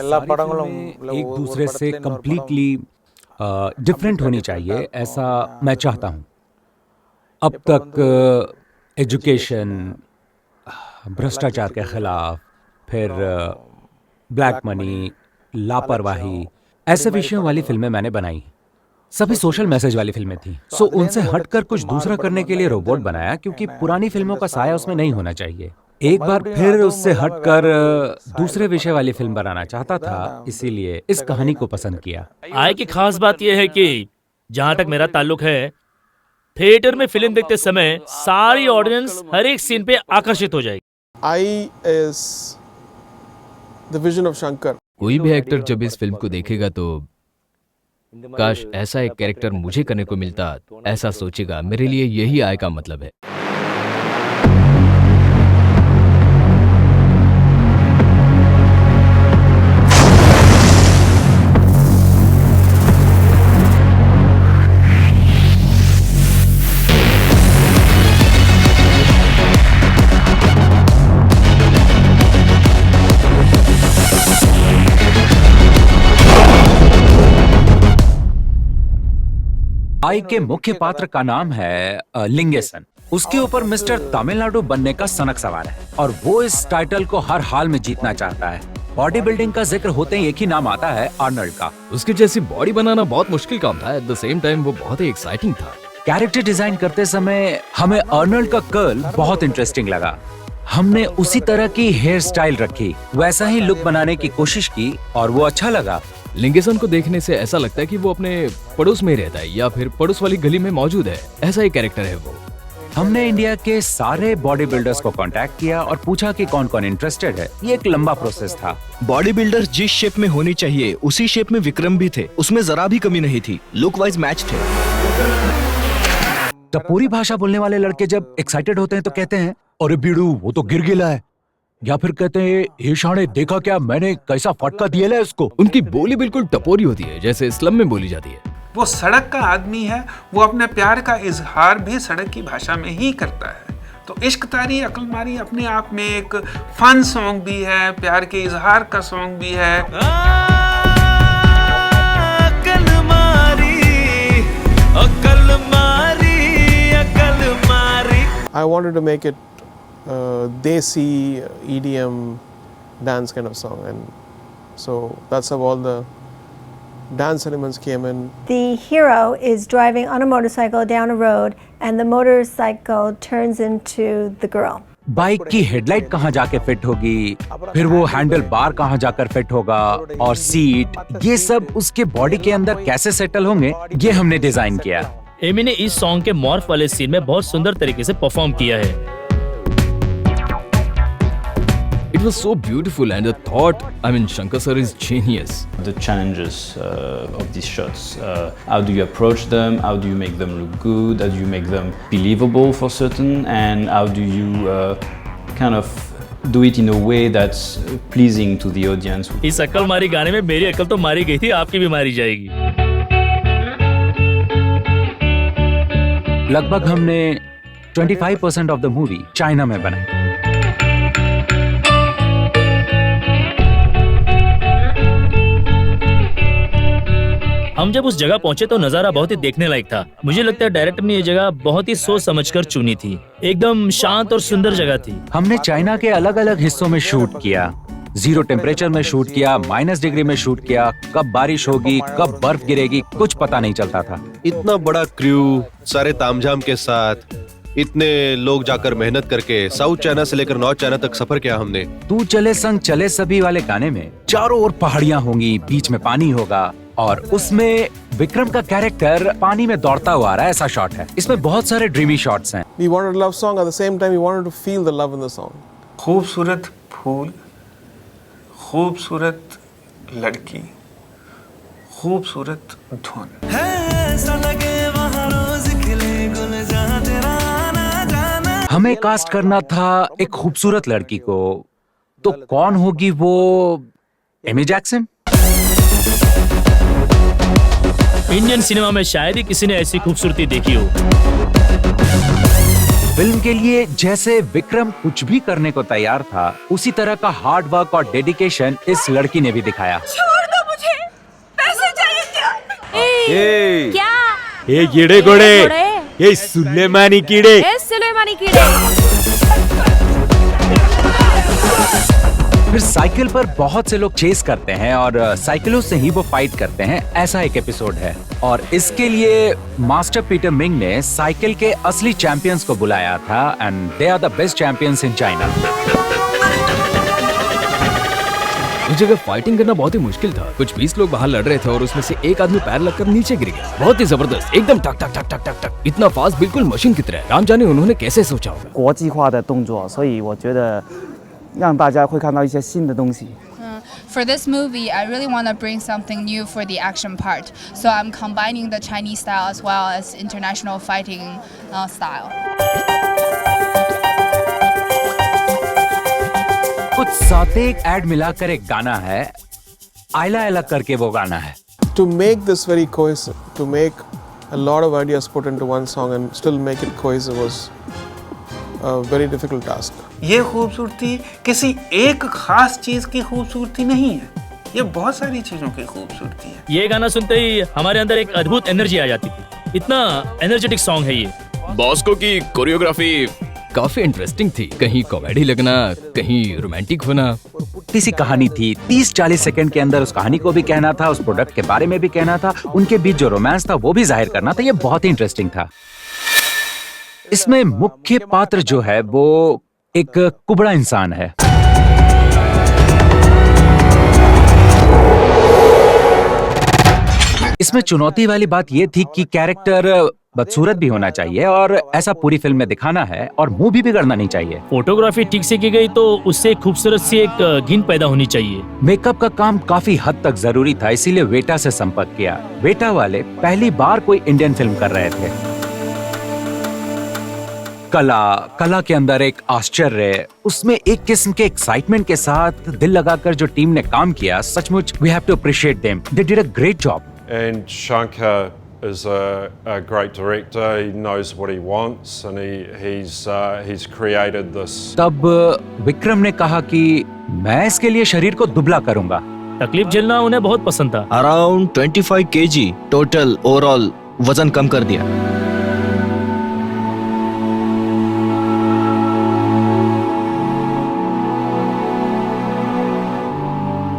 எல்லா सारी படங்களும் फिल्में இல்ல एक ஒரு दूसरे से படத்துல இன்னொரு படம் कम्प्लीटली डिफरेंट होनी चाहिए, ऐसा मैं चाहता हूँ। अब तक एजुकेशन, भ्रष्टाचार के खिलाफ, फिर ब्लैक मनी, लापरवाही, ऐसे विषयों वाली फिल्में मैंने बनाई। सभी सोशल मैसेज वाली फिल्में थी। सो उनसे हटकर कुछ दूसरा करने के लिए रोबोट बनाया, क्योंकि पुरानी फिल्मों का साया उसमें नहीं होना चाहिए। एक बार फिर उससे हटकर दूसरे विषय वाली फिल्म बनाना चाहता था, इसीलिए इस कहानी को पसंद किया। आय की खास बात यह है कि जहां तक मेरा ताल्लुक है, थिएटर में फिल्म देखते समय सारी ऑडियंस हर एक सीन पे आकर्षित हो जाएगी। I is the vision of Shankar. कोई भी एक्टर जब इस फिल्म को देखेगा तो काश ऐसा एक कैरेक्टर मुझे करने को मिलता, ऐसा सोचेगा। मेरे लिए यही आय का मतलब है। आई के मुख्य पात्र का नाम है लिंगेसन। उसके ऊपर मिस्टर तमिलनाडु बनने का सनक सवार है और वो इस टाइटल को हर हाल में जीतना चाहता है। बॉडी बिल्डिंग का जिक्र होते ही एक ही नाम आता है, आर्नल्ड का। उसकी जैसी बॉडी बनाना बहुत मुश्किल काम था, एट द सेम टाइम वो बहुत ही एक्साइटिंग था। कैरेक्टर डिजाइन करते समय हमें आर्नल्ड का कर्ल बहुत इंटरेस्टिंग लगा। हमने उसी तरह की हेयर स्टाइल रखी, वैसा ही लुक बनाने की कोशिश की और वो अच्छा लगा। लिंगेसन को देखने से ऐसा लगता है कि वो अपने पड़ोस में रहता है या फिर पड़ोस वाली गली में मौजूद है, ऐसा ही कैरेक्टर है वो। हमने इंडिया के सारे बॉडी बिल्डर्स को कांटेक्ट किया और पूछा कि कौन कौन इंटरेस्टेड है। ये एक लंबा प्रोसेस था। बॉडी बिल्डर्स जिस शेप में होनी चाहिए उसी शेप में विक्रम भी थे, उसमें जरा भी कमी नहीं थी, लुक वाइज मैच थे। टपोरी भाषा बोलने वाले लड़के जब एक्साइटेड होते हैं तो कहते हैं, अरे बीड़ू वो तो गिर गिला है, या फिर कहते हैं, ये शाणे देखा क्या मैंने कैसा फटका दिया है इसको। उनकी बोली बिल्कुल टपोरी होती है, जैसे स्लम में बोली जाती है। वो सड़क का आदमी है, वो अपने प्यार का इजहार भी सड़क की भाषा में ही करता है। तो इश्क तारी अकल मारी अपने आप में एक फन सॉन्ग भी है, प्यार के इजहार का सॉन्ग भी है। अकल मारी, अकल मारी, अकल मारी। I wanted to make it desi EDM dance kind of song, and so that's how all the dance elements came in. The hero is driving on a motorcycle down a road and the motorcycle turns into the girl. Bike की headlight कहाँ जाके fit होगी, फिर वो handle bar कहाँ जाकर fit होगा और सीट, ये सब उसके बॉडी के अंदर कैसे सेटल होंगे, ये हमने डिजाइन किया। एमी ने इस सॉन्ग के मॉर्फ वाले सीन में बहुत सुंदर तरीके से परफॉर्म किया है। It was so beautiful and the thought, I mean, Shankar sir is genius. The challenges of these shots, how do you approach them, how do you make them look good, how do you make them believable for certain, and how do you kind of do it in a way that's pleasing to the audience. इस अकल मारी गाने में मेरी अकल तो मारी गई थी, आपकी भी मारी जाएगी। लगभग हमने 25% ऑफ द मूवी चाइना में बनाई। हम जब उस जगह पहुंचे तो नजारा बहुत ही देखने लायक था। मुझे लगता है डायरेक्टर ने ये जगह बहुत ही सोच समझकर चुनी थी। एकदम शांत और सुंदर जगह थी। हमने चाइना के अलग अलग हिस्सों में शूट किया, 0 टेम्परेचर में शूट किया, -डिग्री में शूट किया। कब बारिश होगी, कब बर्फ गिरेगी, कुछ पता नहीं चलता था। इतना बड़ा क्रू, सारे तामझाम के साथ, इतने लोग जाकर मेहनत करके साउथ चाइना से लेकर नॉर्थ चाइना तक सफर किया हमने। तू चले संग चले सभी वाले गाने में चारों ओर पहाड़ियां होंगी, बीच में पानी होगा और उसमें विक्रम का कैरेक्टर पानी में दौड़ता हुआ आ रहा है, ऐसा शॉट है। इसमें बहुत सारे ड्रीमी शॉट्स हैं। We wanted a love song, at the same time we wanted to feel the love in the song. खूबसूरत फूल, खूबसूरत लड़की, खूबसूरत धुन। हमें कास्ट करना था एक खूबसूरत लड़की को, तो कौन होगी वो? Amy Jackson. इंडियन सिनेमा में शायद ही किसी ने ऐसी खूबसूरती देखी हो। फिल्म के लिए जैसे विक्रम कुछ भी करने को तैयार था, उसी तरह का हार्ड वर्क और डेडिकेशन इस लड़की ने भी दिखाया। छोड़ दो मुझे, पैसे चाहिए क्या? क्या? ये कीड़े घोड़े, ये सुलेमानी कीड़े, सुलेमानी कीड़े। फिर साइकिल पर बहुत से लोग चेस करते हैं और साइकिलों से ही वो फाइट करते हैं, ऐसा एक एपिसोड है। और इसके लिए मास्टर पीटर मिंग ने साइकिल के असली चैंपियंस को बुलाया था and they are the best champions in China. उस जगह फाइटिंग करना बहुत ही मुश्किल था। कुछ 20 लोग बाहर लड़ रहे थे और उसमें से एक आदमी पैर लगकर नीचे गिर गया। बहुत ही जबरदस्त, एकदम टक टक टक टक टक टक, इतना फास्ट, बिल्कुल मशीन की तरह। राम जाने उन्होंने कैसे सोचा होगा। 国际化的动作，所以我觉得让大家会看到一些新的东西。 For this movie, I really want to bring something new for the action part. So I'm combining the Chinese style as well as international fighting style. कुछ साथे एक ऐड मिलाकर एक गाना है, आयला आयला करके वो गाना है। To make this very cohesive, to make a lot of ideas put into one song and still make it cohesive was a very difficult task. ये खूबसूरती किसी एक खास चीज की खूबसूरती नहीं है, ये बहुत सारी चीजों की खूबसूरती है। ये गाना सुनते ही हमारे अंदर एक अद्भुत एनर्जी आ जाती थी। इतना एनर्जेटिक सॉन्ग है ये। बॉस्को की कोरियोग्राफी काफी इंटरेस्टिंग थी, कहीं कॉमेडी लगना, कहीं रोमांटिक होना। सी कहानी थी, 30-40 सेकंड के अंदर उस कहानी को भी कहना था, उस प्रोडक्ट के बारे में भी कहना था, उनके बीच जो रोमांस था वो भी जाहिर करना था। ये बहुत ही इंटरेस्टिंग था। इसमें मुख्य पात्र जो है वो एक कुबड़ा इंसान है। इसमें चुनौती वाली बात ये थी कि कैरेक्टर बदसूरत भी होना चाहिए और ऐसा पूरी फिल्म में दिखाना है और मुंह भी बिगड़ना नहीं चाहिए। फोटोग्राफी ठीक से की गई तो उससे खूबसूरत सी एक गिन पैदा होनी चाहिए। मेकअप का काम काफी हद तक जरूरी था, इसीलिए वेटा से संपर्क किया। वेटा वाले पहली बार कोई इंडियन फिल्म कर रहे थे। कला के अंदर एक आश्चर्य, उसमें एक किस्म के एक्साइटमेंट के साथ दिल लगाकर जो टीम ने काम किया, सचमुच we have to appreciate them. They did a great job. And Shankar is a great director. He knows what he wants, and he's created this. तब विक्रम ने कहा कि मैं इसके लिए शरीर को दुबला करूंगा। तकलीफ झेलना उन्हें बहुत पसंद था। अराउंड 25 kg टोटल ओवरऑल वजन कम कर दिया।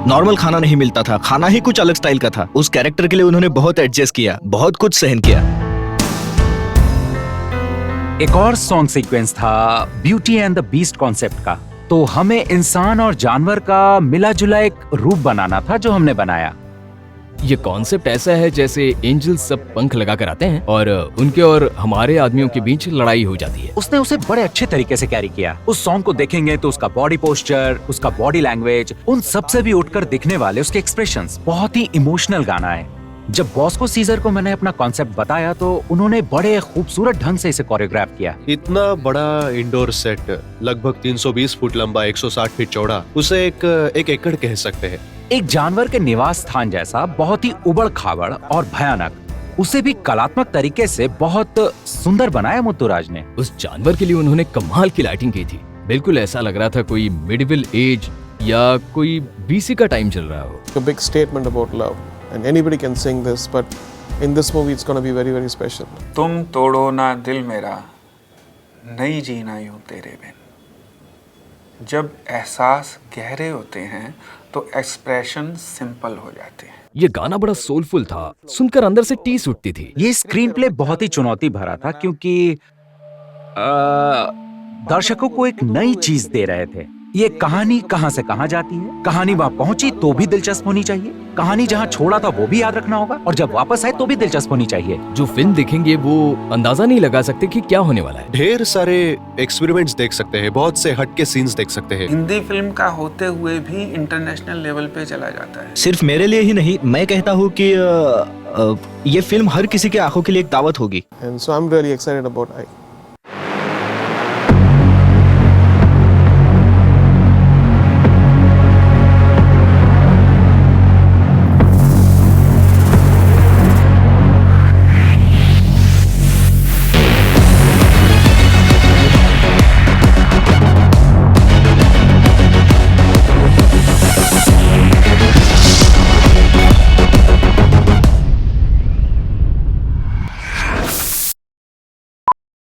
नॉर्मल खाना नहीं मिलता था, खाना ही कुछ अलग स्टाइल का था। उस कैरेक्टर के लिए उन्होंने बहुत एडजस्ट किया, बहुत कुछ सहन किया। एक और सॉन्ग सीक्वेंस था beauty and the beast concept का। तो हमें इंसान और जानवर का मिला जुला एक रूप बनाना था जो हमने बनाया। ये कॉन्सेप्ट ऐसा है जैसे एंजल सब पंख लगाकर आते हैं और उनके और हमारे आदमियों के बीच लड़ाई हो जाती है। उसने उसे बड़े अच्छे तरीके से कैरी किया। उस सॉन्ग को देखेंगे तो उसका बॉडी पोस्चर, उसका बॉडी लैंग्वेज, उन सब से भी उठकर दिखने वाले उसके एक्सप्रेशंस, बहुत ही इमोशनल गाना है। जब बॉस्को सीजर को मैंने अपना कॉन्सेप्ट बताया तो उन्होंने बड़े खूबसूरत ढंग से इसे कोरियोग्राफ किया। इतना बड़ा इंडोर सेट, लगभग 320 फुट लंबा, 160 फीट चौड़ा, उसे एक एकड़ कह सकते हैं। एक जानवर के निवास स्थान जैसा, बहुत ही उबड़ खाबड़ और भयानक, उसे भी कलात्मक तरीके से बहुत सुंदर बनाया मुत्तुराज ने। उस जानवर के लिए उन्होंने कमाल की लाइटिंग की थी। बिल्कुल ऐसा लग रहा था कोई मिडिवल एज या कोई बीसी का टाइम चल रहा हो। A big statement about love, and anybody can sing this, but in this movie it's going to be very, very special. तुम तोड़ो ना दिल मेरा, नहीं जीना यूं तेरे बिन। जब एहसास गहरे होते हैं तो एक्सप्रेशन सिंपल हो जाते हैं। ये गाना बड़ा सोलफुल था, सुनकर अंदर से टीस उठती थी। ये स्क्रीन प्ले बहुत ही चुनौती भरा था क्योंकि दर्शकों को एक नई चीज दे रहे थे। ये कहानी कहां से कहां जाती है, कहानी वहां पहुंची तो भी दिलचस्प होनी चाहिए, कहानी जहां छोड़ा था वो भी याद रखना होगा, और जब वापस आए तो भी दिलचस्प होनी चाहिए। जो फिल्म देखेंगे वो अंदाजा नहीं लगा सकते कि क्या होने वाला है। ढेर सारे एक्सपेरिमेंट्स देख सकते हैं, बहुत से हटके सीन्स देख सकते हैं। हिंदी फिल्म का होते हुए भी इंटरनेशनल लेवल पे चला जाता है। सिर्फ मेरे लिए ही नहीं, मैं कहता हूँ कि ये फिल्म हर किसी के आंखों के लिए एक दावत होगी। And so I'm really excited about